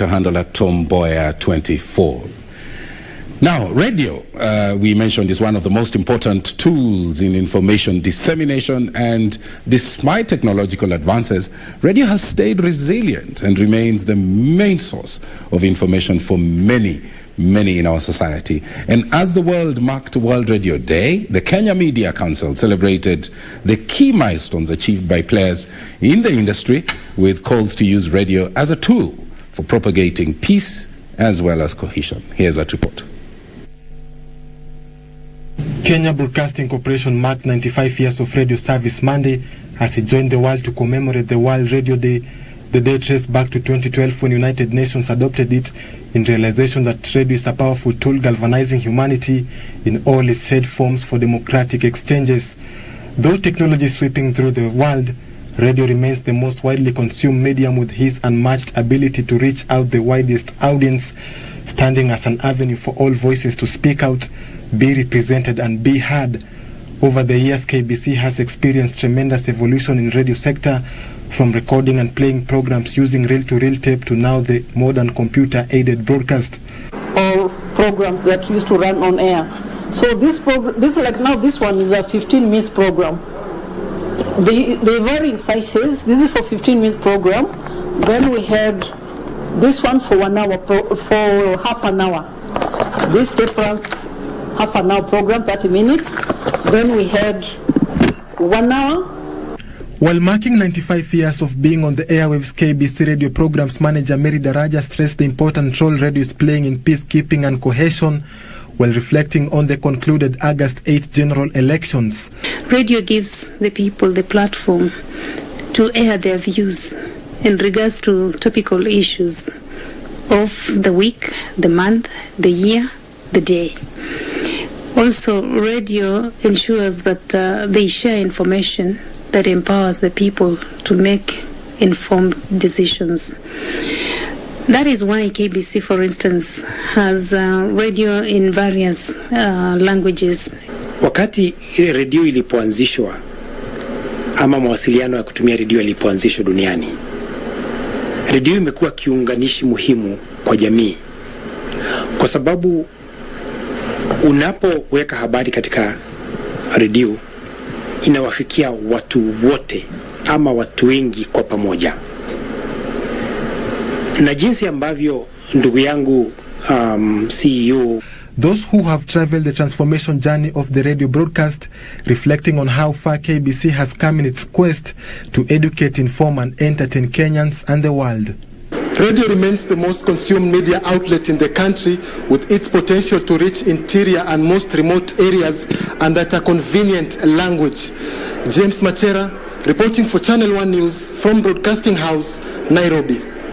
Twitter handle at Tomboya24. Now, radio, we mentioned, is one of the most important tools in information dissemination, and despite technological advances, radio has stayed resilient and remains the main source of information for many in our society. And as the world marked World Radio Day, the Kenya Media Council celebrated the key milestones achieved by players in the industry, with calls to use radio as a tool for propagating peace as well as cohesion. Here's that report. Kenya Broadcasting Corporation marked 95 years of radio service Monday as it joined the world to commemorate the World Radio Day. The day traced back to 2012 when United Nations adopted it in realization that radio is a powerful tool galvanizing humanity in all its shared forms for democratic exchanges. Though technology is sweeping through the world, radio remains the most widely consumed medium with its unmatched ability to reach out the widest audience, standing as an avenue for all voices to speak out, be represented and be heard. Over the years, KBC has experienced tremendous evolution in radio sector, from recording and playing programs using reel-to-reel tape to now the modern computer-aided broadcast. All programs that used to run on air. So this one is a 15 minutes program. They vary in sizes. This is for 15 minutes program. Then we had this one for 1 hour, for half an hour. This tape runs half an hour program, 30 minutes. Then we had 1 hour. While marking 95 years of being on the airwaves, KBC radio programs manager Mary Daraja stressed the important role radio is playing in peacekeeping and cohesion, while reflecting on the concluded August 8 general elections. Radio gives the people the platform to air their views in regards to topical issues of the week, the month, the year, the day. Also, radio ensures that they share information that empowers the people to make informed decisions. That is why KBC, for instance, has radio in various languages. Wakati ile radio ilipoanzishwa ama mawasiliano ya kutumia radio yalipoanzishwa duniani, radio imekuwa kiunganishi muhimu kwa jamii, kwa sababu unapoweka habari katika radio inawafikia watu wote ama watu wengi kwa pamoja. Na jinsi ambavyo ndugu yangu CEO, those who have traveled the transformation journey of the radio broadcast, reflecting on how far KBC has come in its quest to educate, inform and entertain Kenyans and the world. Radio remains the most consumed media outlet in the country, with its potential to reach interior and most remote areas and at a convenient language. James Machera, reporting for Channel 1 News from Broadcasting House, Nairobi.